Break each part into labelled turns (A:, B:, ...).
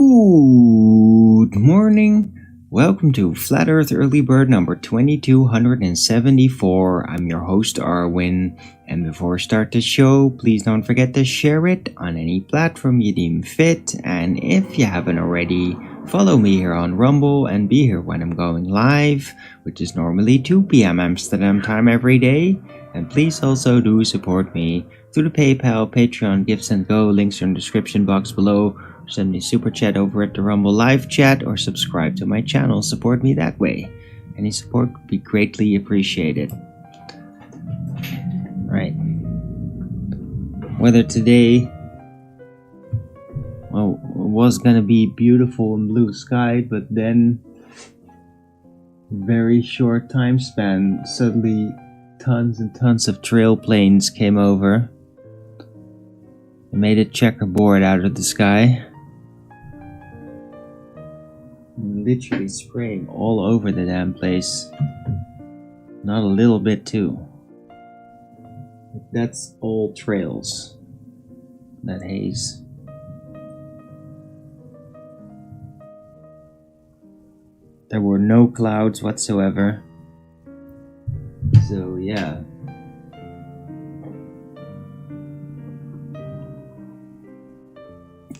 A: Good morning. Welcome to Flat Earth Early Bird number 2274. I'm your host, Arwin. And before I start the show, please don't forget to share it on any platform you deem fit. And if you haven't already, follow me here on Rumble and be here when I'm going live, which is normally 2 p.m. Amsterdam time every day. And please also do support me through the PayPal, Patreon, Gifts and Go. Links are in the description box below. Send me a super chat over at the Rumble live chat or subscribe to my channel. Support me that way. Any support would be greatly appreciated. Right. Weather today, well, it was gonna be beautiful and blue sky, but then very short time span, suddenly tons and tons of trail planes came over. They made a checkerboard out of the sky. Literally spraying all over the damn place. Not a little bit too. That's all trails. That haze. There were no clouds whatsoever. So yeah.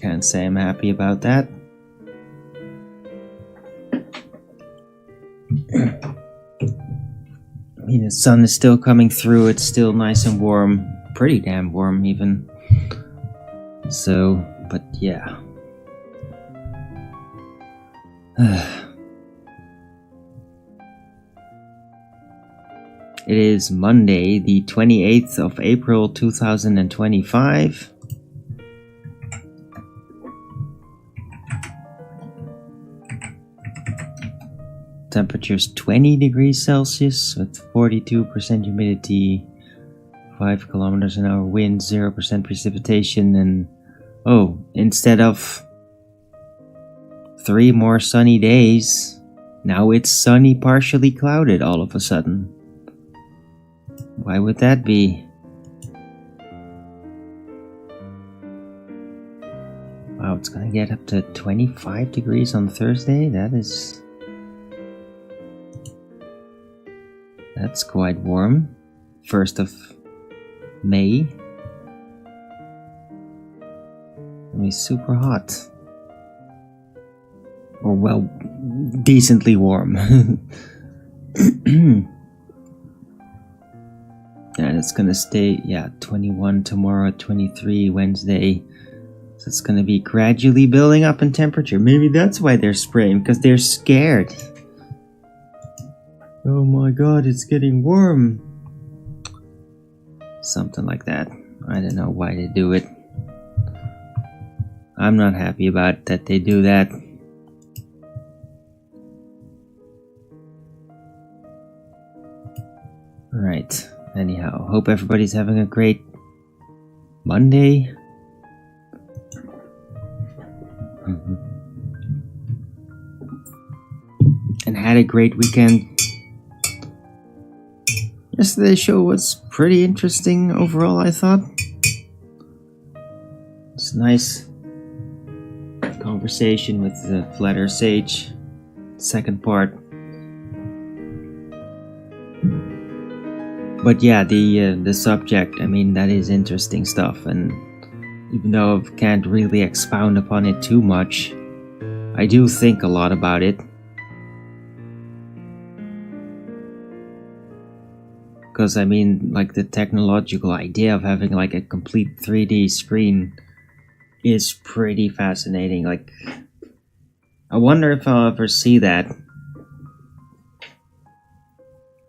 A: Can't say I'm happy about that. I mean, the sun is still coming through, it's still nice and warm, pretty damn warm even. So, but yeah. It is Monday, the 28th of April 2025. Temperature's 20 degrees Celsius with 42% humidity, 5 kilometers an hour wind, 0% precipitation, and instead of 3 more sunny days, now it's sunny, partially clouded all of a sudden. Why would that be? Wow, it's gonna get up to 25 degrees on Thursday? That's quite warm. 1st of May. It'll be super hot. Or, well, decently warm. And it's gonna stay, 21 tomorrow, 23 Wednesday. So it's gonna be gradually building up in temperature. Maybe that's why they're spraying, because they're scared. Oh my god, it's getting warm. Something like that. I don't know why they do it. I'm not happy about that they do that. Right. Anyhow, hope everybody's having a great Monday. And had a great weekend. Yesterday's show was pretty interesting overall, I thought. It's a nice conversation with the Flat Earth Sage. Second part. But yeah, the subject, I mean, that is interesting stuff, and even though I can't really expound upon it too much, I do think a lot about it. Because I mean, like, the technological idea of having like a complete 3D screen is pretty fascinating. Like, I wonder if I'll ever see that.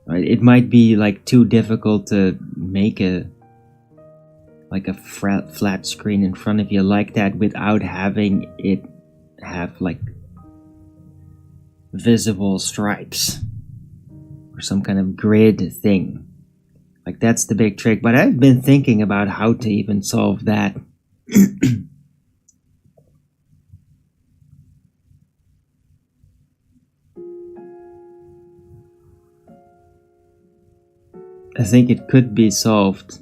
A: It might be like too difficult to make a flat screen in front of you like that without having it have like visible stripes or some kind of grid thing. Like, that's the big trick, but I've been thinking about how to even solve that. I think it could be solved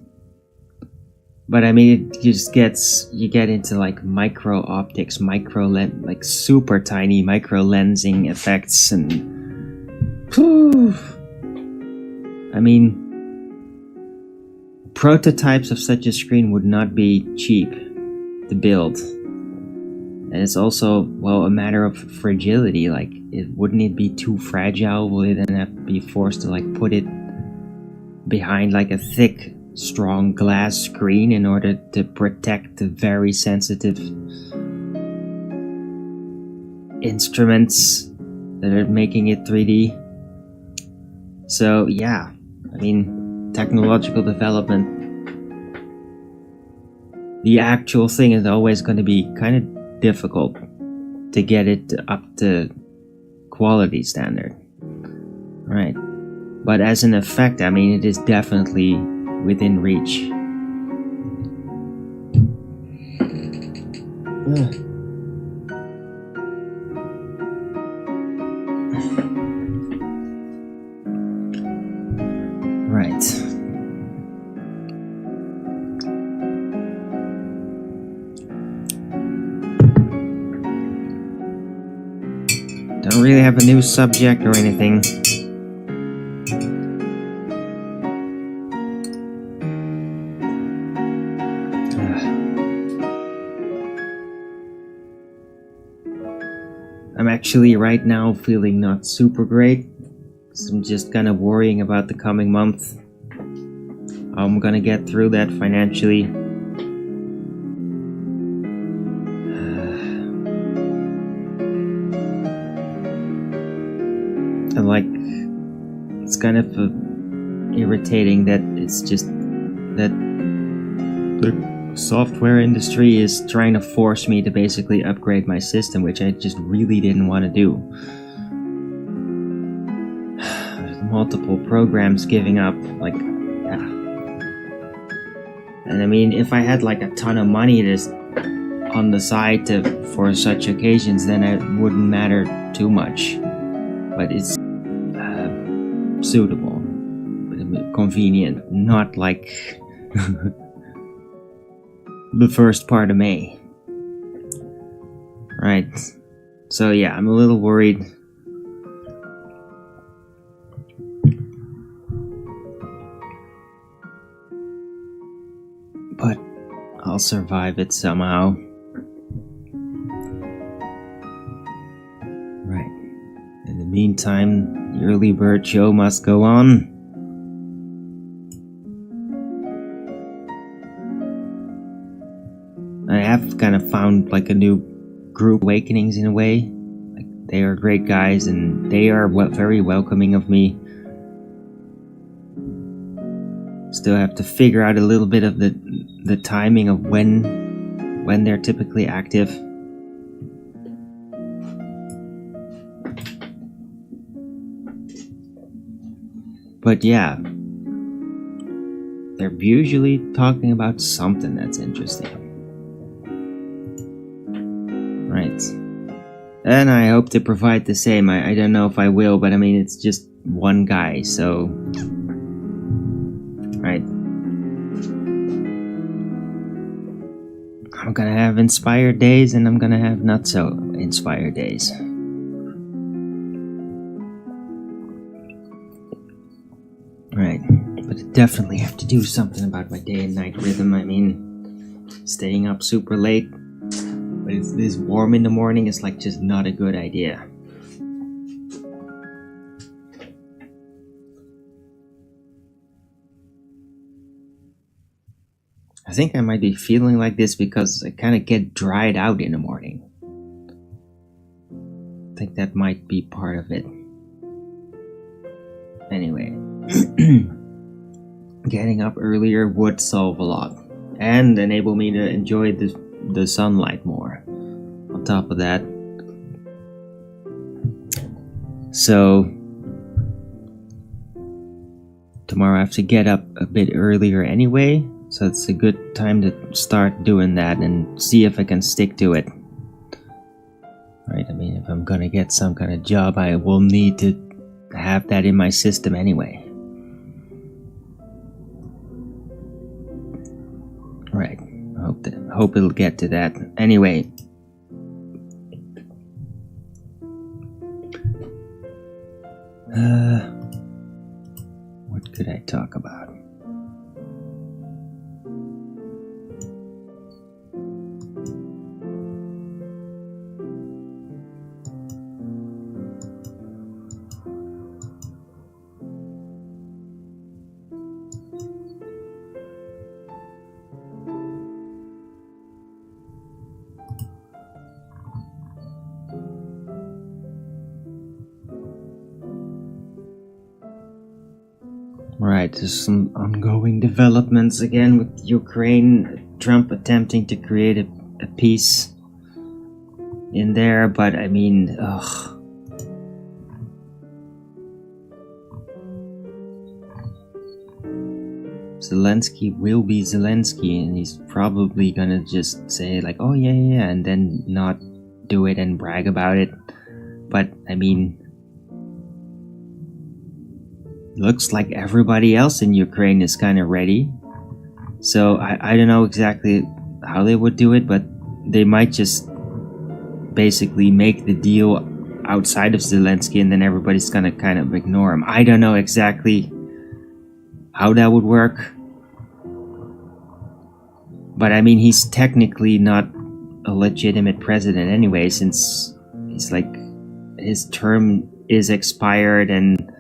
A: But I mean, it just gets, you get into like micro optics, like super tiny micro lensing effects, and whew, I mean, prototypes of such a screen would not be cheap to build. And it's also, well, a matter of fragility. Like, wouldn't it be too fragile? Will it then have to be forced to like put it behind like a thick, strong glass screen in order to protect the very sensitive instruments that are making it 3D? So yeah, I mean, technological development, the actual thing is always going to be kind of difficult to get it up to quality standard, right? But as an effect, I mean, it is definitely within reach. Right. Don't really have a new subject or anything. I'm actually right now feeling not super great. So I'm just kind of worrying about the coming month. How I'm gonna get through that financially. And like, it's kind of irritating that it's just that the software industry is trying to force me to basically upgrade my system, which I just really didn't want to do. Multiple programs giving up, like, yeah. And I mean, if I had like a ton of money just on the side for such occasions, then it wouldn't matter too much. But it's suitable, convenient, not like the first part of May. Right. So yeah, I'm a little worried. But I'll survive it somehow. Right. In the meantime, the early bird show must go on. I have kind of found like a new group, Awakenings, in a way. Like, they are great guys and they are very welcoming of me. Still have to figure out a little bit of the timing of when they're typically active. But yeah, they're usually talking about something that's interesting. Right. And I hope to provide the same. I don't know if I will, but I mean, it's just one guy, so... Right. I'm gonna have inspired days and I'm gonna have not so inspired days. Right. But I definitely have to do something about my day and night rhythm. I mean, staying up super late, but it's this warm in the morning is like just not a good idea. I think I might be feeling like this because I kind of get dried out in the morning. I think that might be part of it. Anyway, getting up earlier would solve a lot and enable me to enjoy the sunlight more. On top of that, so tomorrow I have to get up a bit earlier anyway. So it's a good time to start doing that and see if I can stick to it. Right, I mean, if I'm gonna get some kind of job, I will need to have that in my system anyway. Right. hope it'll get to that. Anyway. What could I talk about? Right, there's some ongoing developments again with Ukraine, Trump attempting to create a peace in there, but I mean, ugh. Zelensky will be Zelensky, and he's probably gonna just say like, oh yeah, and then not do it and brag about it. But I mean, looks like everybody else in Ukraine is kind of ready. So I don't know exactly how they would do it, but they might just basically make the deal outside of Zelensky and then everybody's gonna kind of ignore him. I don't know exactly how that would work. But I mean, he's technically not a legitimate president anyway, since he's like, his term is expired and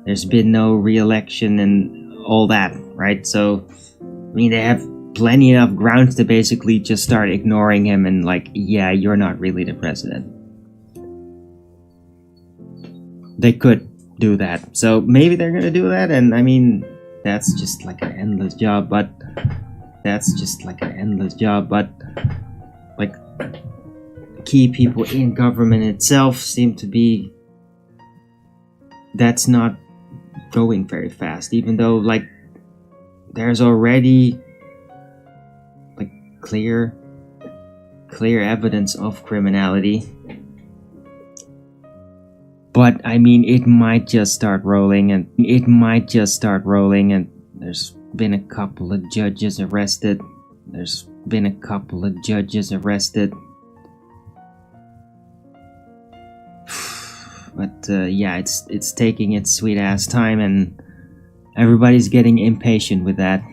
A: there's been no re-election and all that, right? So, I mean, they have plenty enough grounds to basically just start ignoring him and like, yeah, you're not really the president. They could do that. So maybe they're gonna do that, and I mean, that's just like an endless job, but like key people in government itself seem to be, that's not going very fast, even though like there's already like clear evidence of criminality. But I mean, it might just start rolling, and there's been a couple of judges arrested. But yeah, it's taking its sweet ass time, and everybody's getting impatient with that.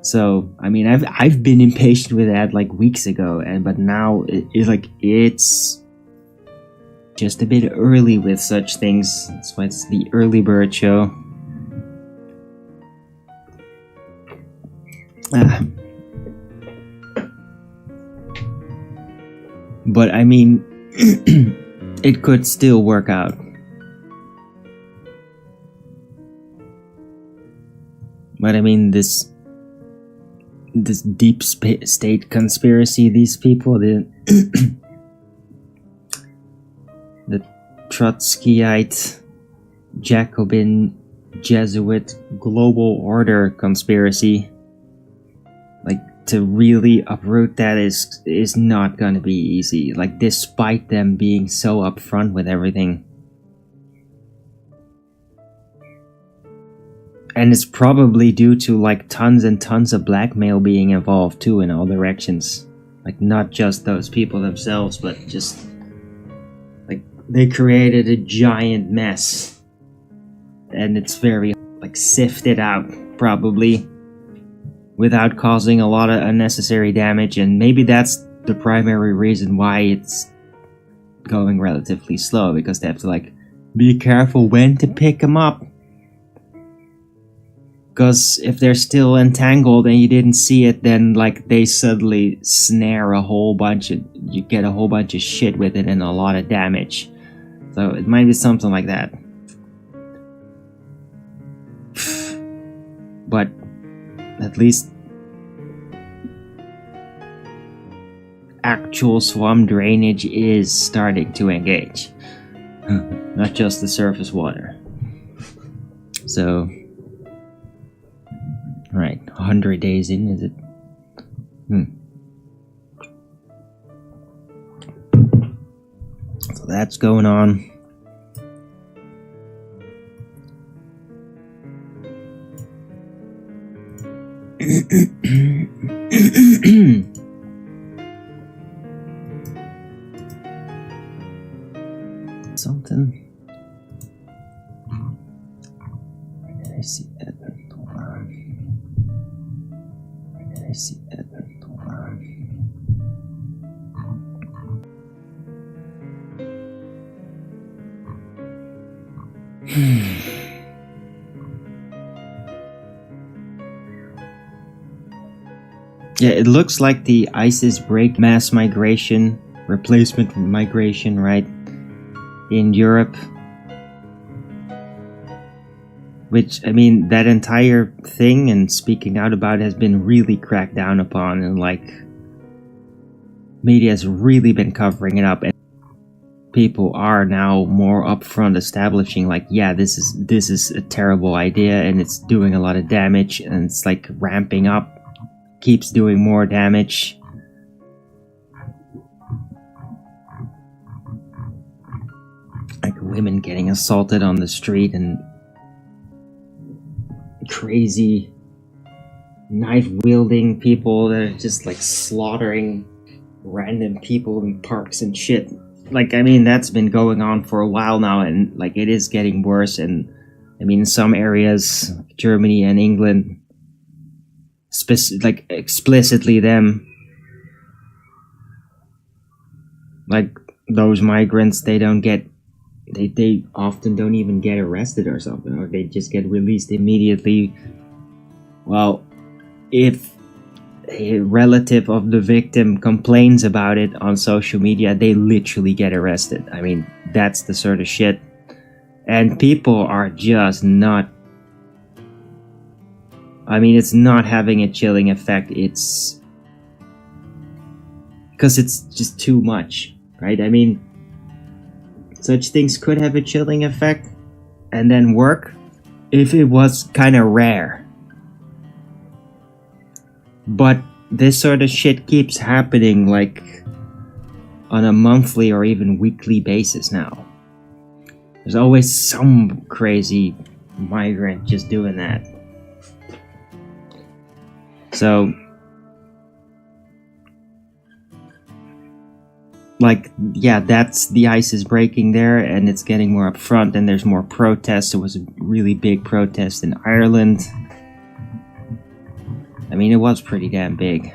A: So I mean, I've been impatient with that like weeks ago, but now it's just a bit early with such things. That's why it's the early bird show. But I mean, it could still work out. But I mean, this deep state conspiracy, these people, the Trotskyite, Jacobin, Jesuit, global order conspiracy, like, to really uproot that is not gonna be easy, like, despite them being so upfront with everything. And it's probably due to like tons and tons of blackmail being involved too in all directions. Like, not just those people themselves, but just like they created a giant mess. And it's very like sifted out probably without causing a lot of unnecessary damage, and maybe that's the primary reason why it's going relatively slow, because they have to like be careful when to pick them up. Because if they're still entangled and you didn't see it, then like they suddenly snare you get a whole bunch of shit with it and a lot of damage. So it might be something like that. But at least actual swamp drainage is starting to engage. Not just the surface water. So, right, 100 days in, is it? So that's going on. Something. Where did I see that? Hold on. Where did I see that? Hold on. Yeah, it looks like the ISIS break mass migration, replacement migration, right, in Europe. Which, I mean, that entire thing and speaking out about it has been really cracked down upon, and like, media has really been covering it up, and people are now more upfront establishing like, yeah, this is a terrible idea and it's doing a lot of damage, and it's like ramping up, keeps doing more damage. Like women getting assaulted on the street and crazy knife wielding people that are just like slaughtering random people in parks and shit. Like, I mean, that's been going on for a while now, and like it is getting worse. And I mean, in some areas, Germany and England, like explicitly them, like those migrants, they don't get, they often don't even get arrested or something, or they just get released immediately. Well, if a relative of the victim complains about it on social media, they literally get arrested. I mean, that's the sort of shit. And people are just not, I mean, it's not having a chilling effect. It's because it's just too much, right? I mean, such things could have a chilling effect and then work if it was kind of rare. But this sort of shit keeps happening like on a monthly or even weekly basis now. There's always some crazy migrant just doing that. So, like, yeah, that's the ice is breaking there, and it's getting more upfront, and there's more protests. There was a really big protest in Ireland. I mean, it was pretty damn big.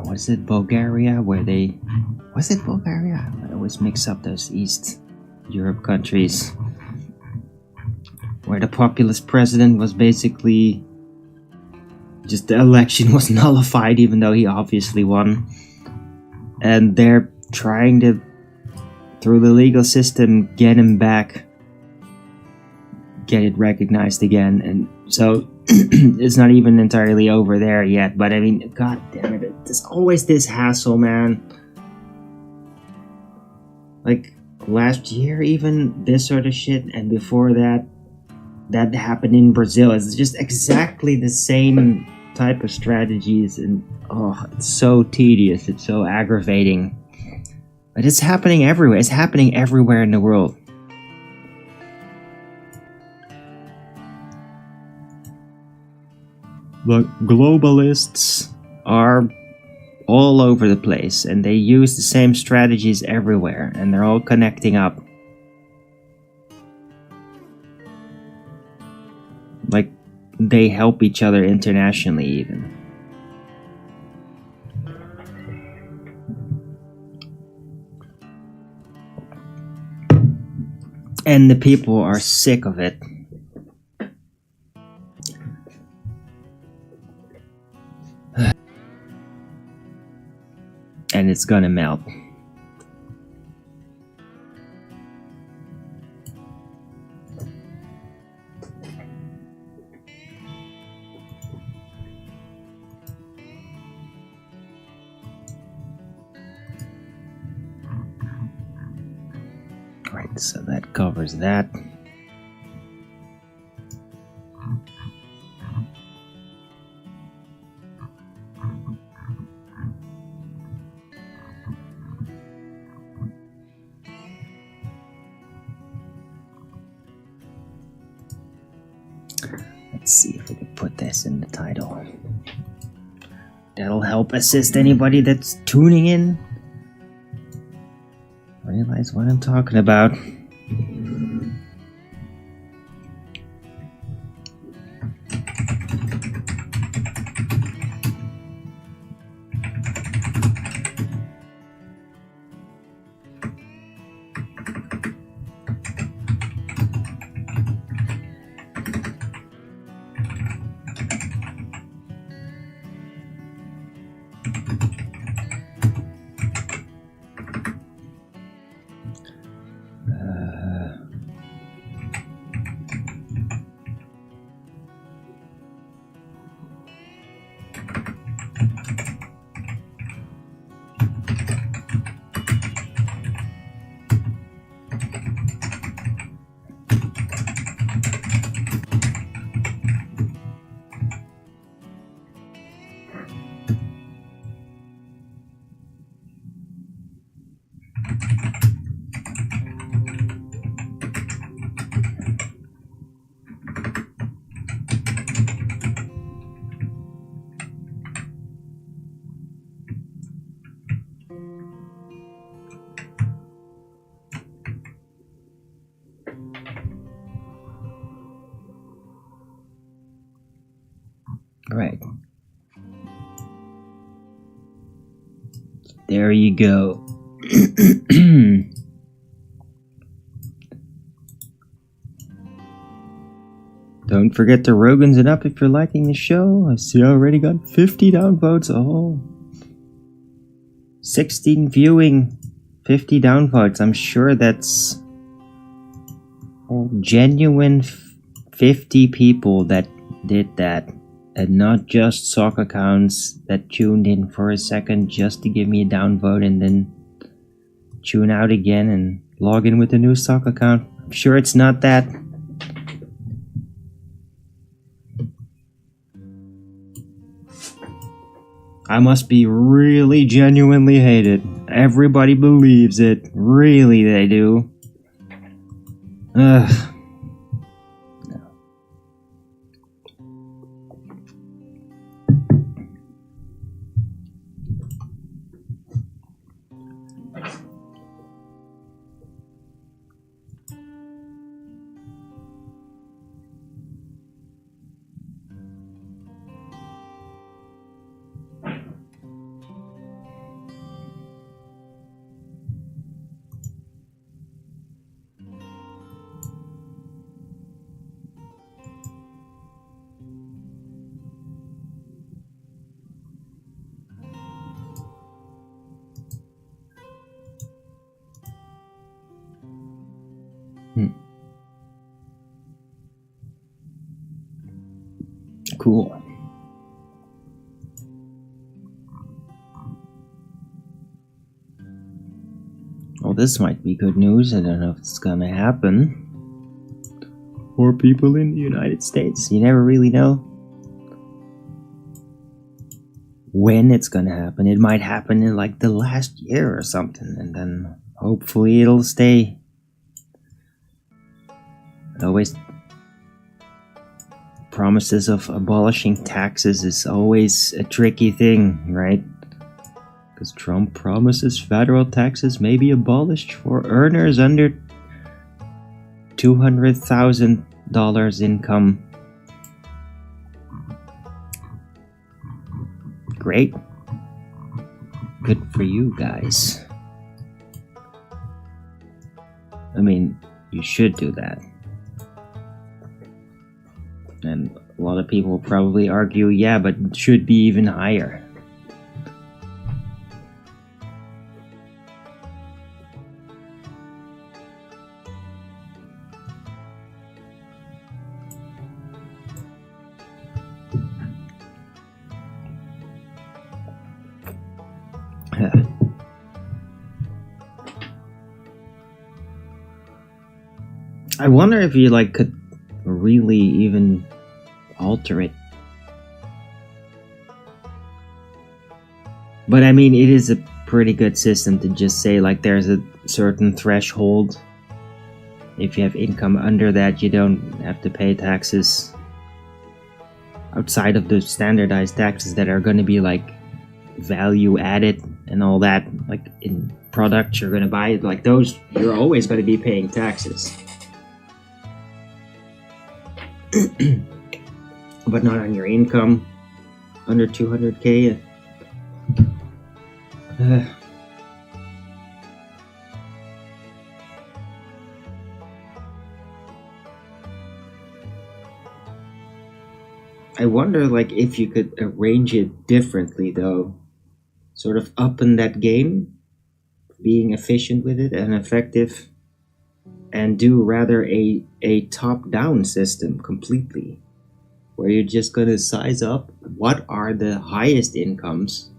A: Was it Bulgaria? Where they... Was it Bulgaria? I always mix up those East Europe countries. Where the populist president was basically... just the election was nullified, even though he obviously won. And they're trying to, through the legal system, get him back. Get it recognized again. And so... it's not even entirely over there yet, but I mean, god damn it, there's always this hassle, man. Like, last year even, this sort of shit, and before that, that happened in Brazil. It's just exactly the same type of strategies, and oh, it's so tedious, it's so aggravating. But it's happening everywhere, it's happening everywhere in the world. But globalists are all over the place, and they use the same strategies everywhere, and they're all connecting up. Like, they help each other internationally, even. And the people are sick of it. And it's gonna melt. Right, so that covers that. Let's see if we can put this in the title. That'll help assist anybody that's tuning in. Realize what I'm talking about. Right. There you go. Don't forget to Rogan's it up if you're liking the show. I see I already got 50 downvotes. Oh. 16 viewing, 50 downvotes. I'm sure that's all genuine 50 people that did that. And not just sock accounts that tuned in for a second just to give me a downvote and then tune out again and log in with a new sock account. I'm sure it's not that. I must be really genuinely hated. Everybody believes it. Really, they do. Ugh. Cool. Well, this might be good news. I don't know if it's gonna happen. For people in the United States, you never really know when it's gonna happen. It might happen in like the last year or something, and then hopefully it'll stay. Always promises of abolishing taxes is always a tricky thing, right? Because Trump promises federal taxes may be abolished for earners under $200,000 income. Great. Good for you guys. I mean, you should do that. And a lot of people will probably argue, yeah, but it should be even higher. I wonder if you could really even alter it. But I mean, it is a pretty good system to just say there's a certain threshold. If you have income under that, you don't have to pay taxes. outside of the standardized taxes that are going to be like value added and all that, like in products you're going to buy, like those, you're always going to be paying taxes. But not on your income under 200k. I wonder like if you could arrange it differently though, sort of up in that game, being efficient with it and effective, and do rather a top-down system completely, where you're just gonna size up what are the highest incomes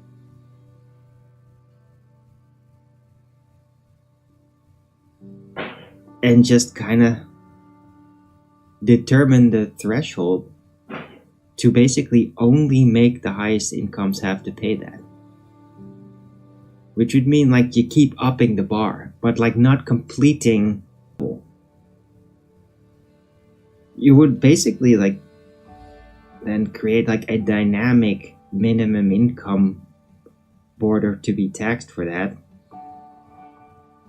A: and just kind of determine the threshold to basically only make the highest incomes have to pay that. Which would mean like you keep upping the bar, but like not completing. You would basically like then create like a dynamic minimum income border to be taxed for that.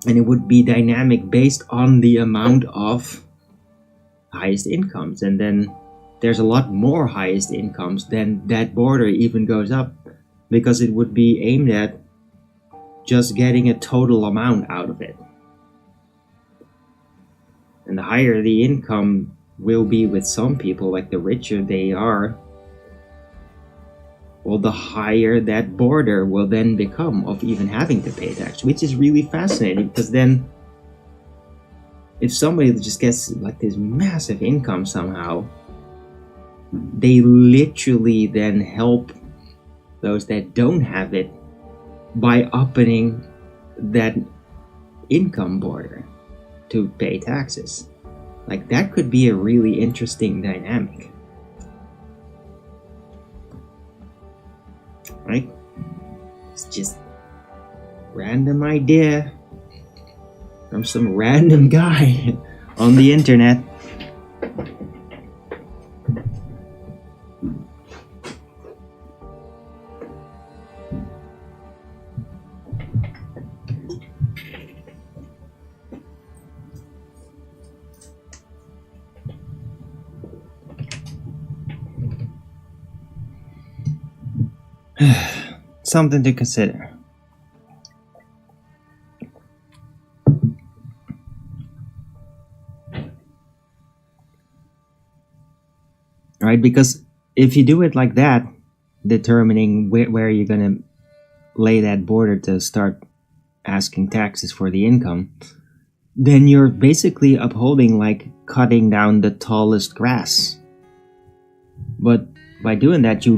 A: And it would be dynamic based on the amount of highest incomes. And then there's a lot more highest incomes, then that border even goes up, because it would be aimed at just getting a total amount out of it. And the higher the income will be with some people, like the richer they are, well, the higher that border will then become of even having to pay tax, which is really fascinating, because then if somebody just gets like this massive income somehow, they literally then help those that don't have it by upping that income border to pay taxes. Like that could be a really interesting dynamic. Right? It's just random idea from some random guy on the internet. Something to consider. Right, because if you do it like that, determining where you're gonna lay that border to start asking taxes for the income, then you're basically upholding like cutting down the tallest grass. But by doing that, you